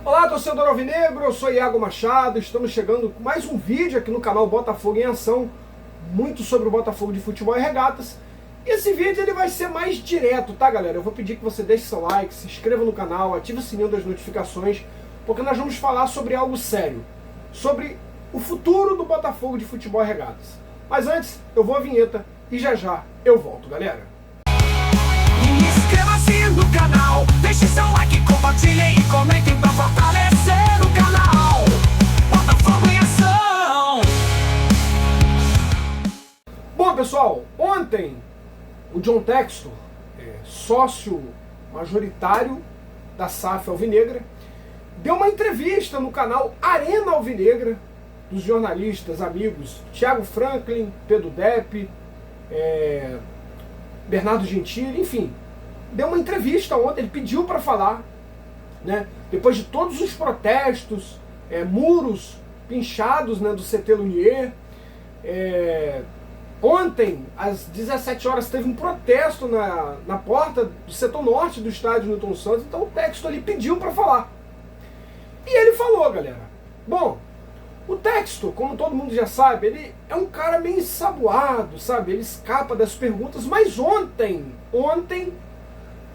Olá, torcedor alvinegro, eu sou Iago Machado, estamos chegando com mais um vídeo aqui no canal Botafogo em Ação, muito sobre o Botafogo de Futebol e Regatas. E esse vídeo ele vai ser mais direto, tá, galera? Eu vou pedir que você deixe seu like, se inscreva no canal, ative o sininho das notificações, porque nós vamos falar sobre algo sério, sobre o futuro do Botafogo de Futebol e Regatas. Mas antes, eu vou à vinheta e já eu volto, galera. Inscreva-se no canal, deixe seu like, compartilhem e comentem pra fortalecer o canal Botafogo em Ação. Bom, pessoal, ontem o John Textor, sócio majoritário da SAF Alvinegra, deu uma entrevista no canal Arena Alvinegra, dos jornalistas amigos Thiago Franklin, Pedro Depp, Bernardo Gentili, enfim. Deu uma entrevista ontem, ele pediu para falar, né? Depois de todos os protestos, muros pinchados, né, do CT Lunier. Ontem, às 17 horas, teve um protesto na porta do setor norte do estádio Newton Santos, então o Textor ali pediu para falar. E ele falou, galera. Bom, o Textor, como todo mundo já sabe, ele é um cara meio ensaboado, sabe? Ele escapa das perguntas, mas ontem,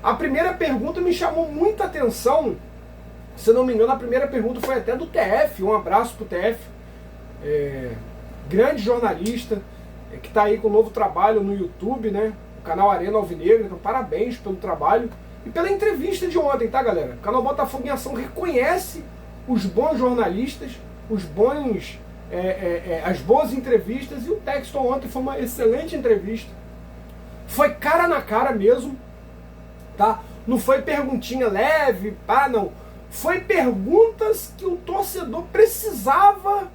a primeira pergunta me chamou muita atenção. Se não me engano, a primeira pergunta foi até do TF, um abraço pro TF, grande jornalista, que está aí com um novo trabalho no YouTube, né? O canal Arena Alvinegra, então parabéns pelo trabalho e pela entrevista de ontem, tá, galera? O canal Botafogo em Ação reconhece os bons jornalistas, as boas entrevistas, e o Textor ontem foi uma excelente entrevista. Foi cara na cara mesmo, tá? Não foi perguntinha leve, não. Foi perguntas que o torcedor precisava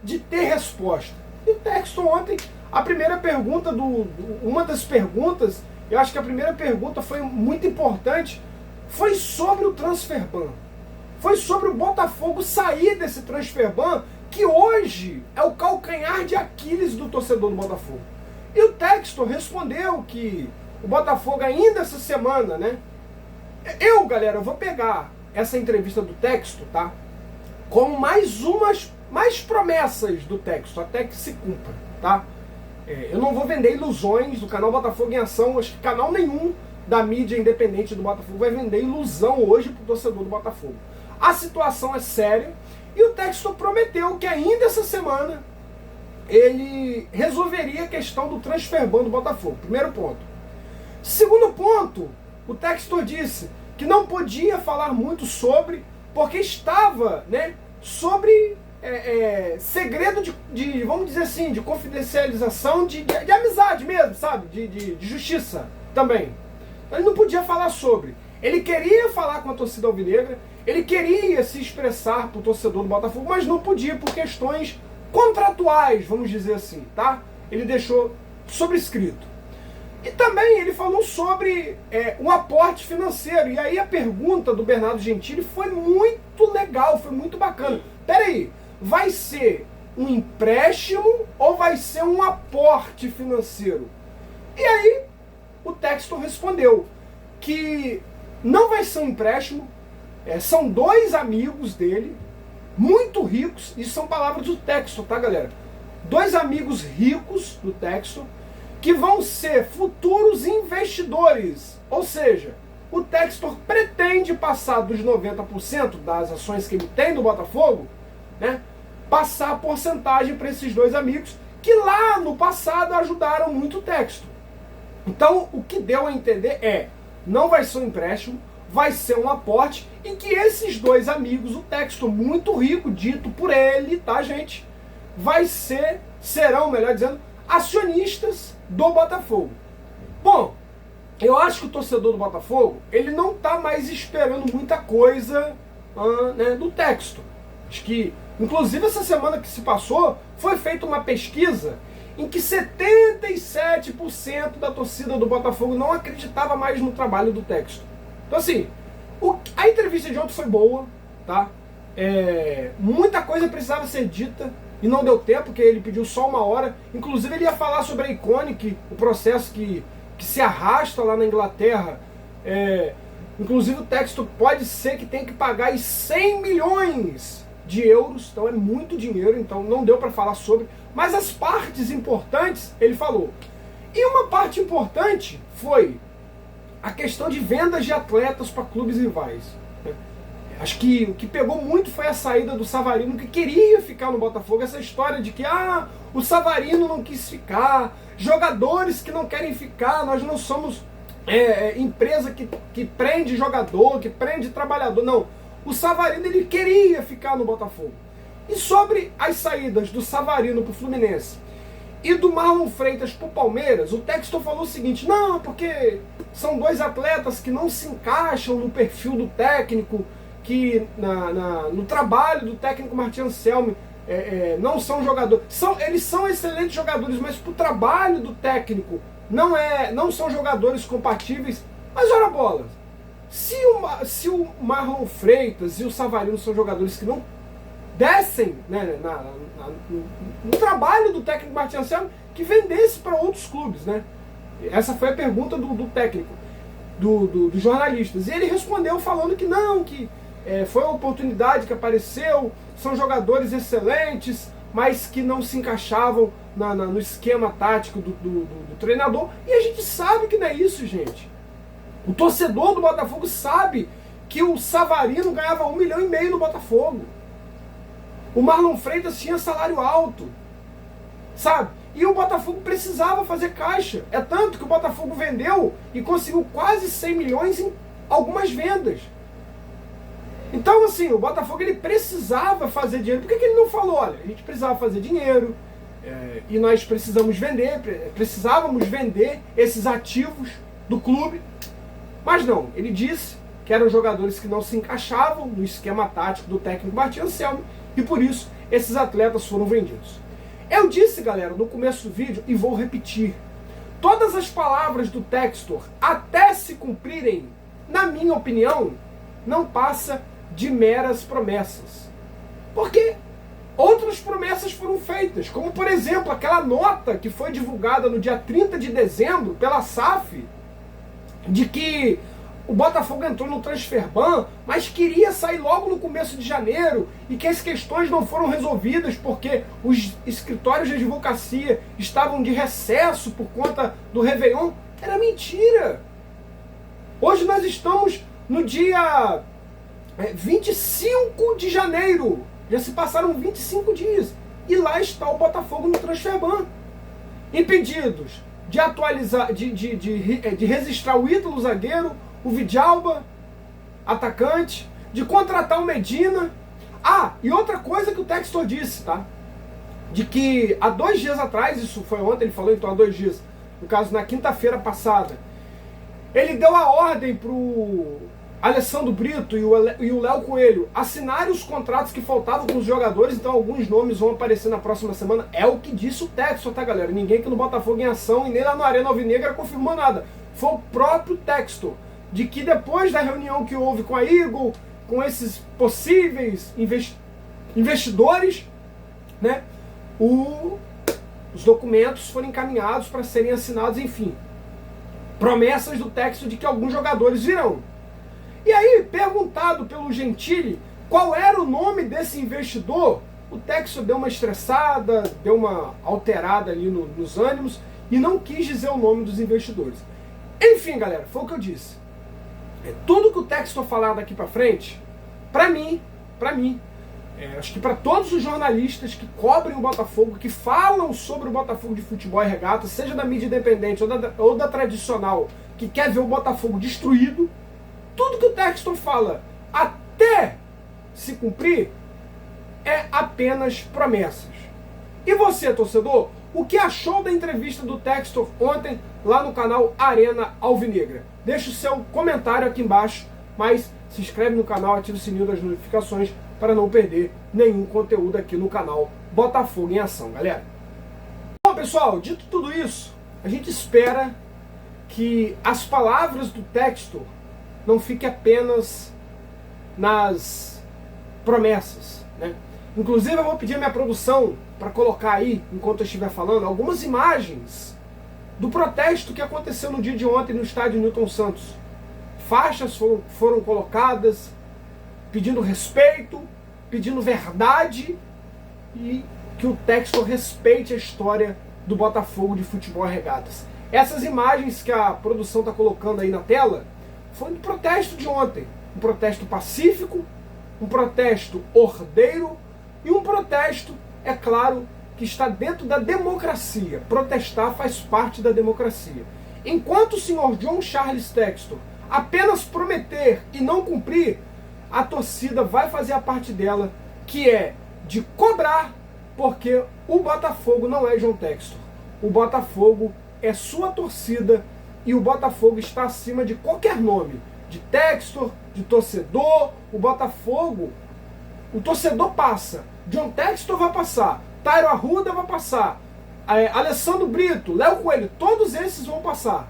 de ter resposta. E o Textor ontem, a primeira pergunta, uma das perguntas, eu acho que a primeira pergunta foi muito importante, foi sobre o transfer ban. Foi sobre o Botafogo sair desse transfer ban, que hoje é o calcanhar de Aquiles do torcedor do Botafogo. E o Textor respondeu que o Botafogo ainda essa semana, né? Galera, eu vou pegar essa entrevista do Textor, tá? Como mais promessas do Textor, até que se cumpra, tá? Eu não vou vender ilusões do canal Botafogo em Ação, acho que canal nenhum da mídia independente do Botafogo vai vender ilusão hoje pro torcedor do Botafogo. A situação é séria e o Textor prometeu que ainda essa semana ele resolveria a questão do transfer ban do Botafogo. Primeiro ponto. Segundo ponto, o Textor disse que não podia falar muito sobre, porque estava, né, sobre segredo de, vamos dizer assim, de confidencialização, de amizade mesmo, sabe? De justiça também. Ele não podia falar sobre. Ele queria falar com a torcida alvinegra, ele queria se expressar para o torcedor do Botafogo, mas não podia por questões contratuais, vamos dizer assim, tá? Ele deixou sobrescrito. E também ele falou sobre um aporte financeiro. E aí a pergunta do Bernardo Gentili foi muito legal, foi muito bacana. Peraí, vai ser um empréstimo ou vai ser um aporte financeiro? E aí o Textor respondeu que não vai ser um empréstimo, são dois amigos dele, muito ricos, isso são palavras do Textor, tá, galera? Dois amigos ricos do Textor, que vão ser futuros investidores. Ou seja, o Textor pretende passar dos 90% das ações que ele tem do Botafogo, né, passar a porcentagem para esses dois amigos que lá no passado ajudaram muito o Textor. Então, o que deu a entender não vai ser um empréstimo, vai ser um aporte, e que esses dois amigos, o Textor muito rico, dito por ele, tá, gente, serão, melhor dizendo, acionistas do Botafogo. Bom, eu acho que o torcedor do Botafogo, ele não está mais esperando muita coisa, né, do Textor. Acho que, inclusive, essa semana que se passou, foi feita uma pesquisa em que 77% da torcida do Botafogo não acreditava mais no trabalho do Textor. Então, assim, a entrevista de ontem foi boa, tá? Muita coisa precisava ser dita e não deu tempo, porque ele pediu só 1 hora. Inclusive, ele ia falar sobre a Iconic, o processo que se arrasta lá na Inglaterra, Inclusive o Textor pode ser que tenha que pagar 100 milhões de euros, então é muito dinheiro, então não deu para falar sobre, mas as partes importantes ele falou. E uma parte importante foi a questão de vendas de atletas para clubes rivais. Acho que o que pegou muito foi a saída do Savarino, que queria ficar no Botafogo. Essa história de que o Savarino não quis ficar, jogadores que não querem ficar, nós não somos empresa que prende jogador, que prende trabalhador. Não, o Savarino ele queria ficar no Botafogo. E sobre as saídas do Savarino para o Fluminense e do Marlon Freitas para o Palmeiras, o Textor falou o seguinte: não, porque são dois atletas que não se encaixam no perfil do técnico, que no trabalho do técnico Martin Anselmi não são jogadores. Eles são excelentes jogadores, mas para o trabalho do técnico não são jogadores compatíveis. Mas ora bola, se o Marlon Freitas e o Savarino são jogadores que não descem, né, no trabalho do técnico Martin Anselmi, que vendesse para outros clubes, né? Essa foi a pergunta do técnico, dos jornalistas. E ele respondeu falando que não, que foi uma oportunidade que apareceu, são jogadores excelentes, mas que não se encaixavam no esquema tático do treinador. E a gente sabe que não é isso, gente. O torcedor do Botafogo sabe que o Savarino ganhava 1,5 milhão no Botafogo. O Marlon Freitas tinha salário alto, sabe? E o Botafogo precisava fazer caixa. É tanto que o Botafogo vendeu e conseguiu quase 100 milhões em algumas vendas. Então, assim, o Botafogo ele precisava fazer dinheiro. Por que ele não falou? Olha, a gente precisava fazer dinheiro e nós precisávamos vender esses ativos do clube. Mas não, ele disse que eram jogadores que não se encaixavam no esquema tático do técnico Martin Anselmi e por isso esses atletas foram vendidos. Eu disse, galera, no começo do vídeo e vou repetir: todas as palavras do Textor, até se cumprirem, na minha opinião, não passa de meras promessas. Porque outras promessas foram feitas, como por exemplo aquela nota que foi divulgada no dia 30 de dezembro pela SAF, de que o Botafogo entrou no transfer ban, mas queria sair logo no começo de janeiro e que as questões não foram resolvidas porque os escritórios de advocacia estavam de recesso por conta do Réveillon. Era mentira. Hoje nós estamos no dia 25 de janeiro. Já se passaram 25 dias. E lá está o Botafogo no transfer ban. Impedidos de atualizar, de registrar o Ítalo zagueiro, o Vidalba, atacante, de contratar o Medina. E outra coisa que o Textor disse, tá? De que há 2 dias atrás, isso foi ontem, ele falou, então há 2 dias, no caso na quinta-feira passada, ele deu a ordem pro Alessandro Brito e o Léo Coelho assinarem os contratos que faltavam com os jogadores, então alguns nomes vão aparecer na próxima semana. É o que disse o Textor, tá, galera? Ninguém aqui no Botafogo em Ação e nem lá no Arena Alvinegra confirmou nada. Foi o próprio Textor, de que depois da reunião que houve com a Eagle, com esses possíveis investidores, né, os documentos foram encaminhados para serem assinados, enfim. Promessas do Textor de que alguns jogadores virão. E aí, perguntado pelo Gentili qual era o nome desse investidor, o Textor deu uma estressada, deu uma alterada ali nos ânimos e não quis dizer o nome dos investidores. Enfim, galera, foi o que eu disse. Tudo que o Textor falar daqui pra frente, pra mim, acho que para todos os jornalistas que cobrem o Botafogo, que falam sobre o Botafogo de futebol e regata, seja da mídia independente ou da tradicional, que quer ver o Botafogo destruído, tudo que o Textor fala até se cumprir é apenas promessas. E você, torcedor, o que achou da entrevista do Textor ontem lá no canal Arena Alvinegra? Deixa o seu comentário aqui embaixo, mas se inscreve no canal, ativa o sininho das notificações para não perder nenhum conteúdo aqui no canal Botafogo em Ação, galera. Bom, pessoal, dito tudo isso, a gente espera que as palavras do Textor não fiquem apenas nas promessas, né? Inclusive eu vou pedir a minha produção para colocar aí, enquanto eu estiver falando, algumas imagens do protesto que aconteceu no dia de ontem no estádio Newton Santos. faixas foram colocadas pedindo respeito, pedindo verdade e que o Textor respeite a história do Botafogo de Futebol e Regatas. Essas imagens que a produção está colocando aí na tela foi do protesto de ontem. Um protesto pacífico, um protesto ordeiro e um protesto, é claro, que está dentro da democracia. Protestar faz parte da democracia. Enquanto o senhor John Charles Textor apenas prometer e não cumprir, a torcida vai fazer a parte dela, que é de cobrar, porque o Botafogo não é John Textor. O Botafogo é sua torcida e o Botafogo está acima de qualquer nome. De Textor, de torcedor, o Botafogo, o torcedor passa. John Textor vai passar, Tairo Arruda vai passar, Alessandro Brito, Léo Coelho, todos esses vão passar.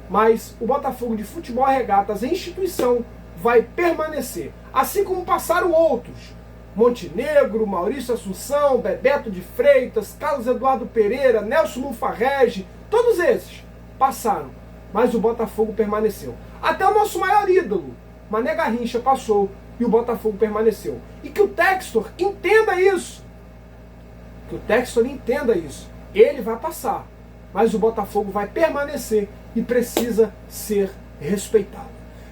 Mas o Botafogo de Futebol e Regatas, a instituição, vai permanecer. Assim como passaram outros. Montenegro, Maurício Assunção, Bebeto de Freitas, Carlos Eduardo Pereira, Nelson Mufarrege, todos esses passaram. Mas o Botafogo permaneceu. Até o nosso maior ídolo, Mané Garrincha, passou e o Botafogo permaneceu. E que o Textor entenda isso. Que o Textor entenda isso. Ele vai passar, mas o Botafogo vai permanecer e precisa ser respeitado.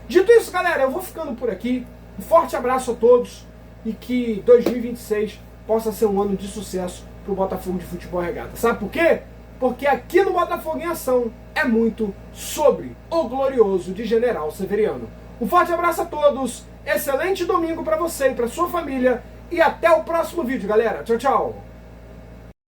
Dito isso, galera, eu vou ficando por aqui. Um forte abraço a todos e que 2026 possa ser um ano de sucesso para o Botafogo de Futebol e Regata. Sabe por quê? Porque aqui no Botafogo em Ação é muito sobre o glorioso de General Severiano. Um forte abraço a todos, excelente domingo para você e para sua família e até o próximo vídeo, galera. Tchau, tchau!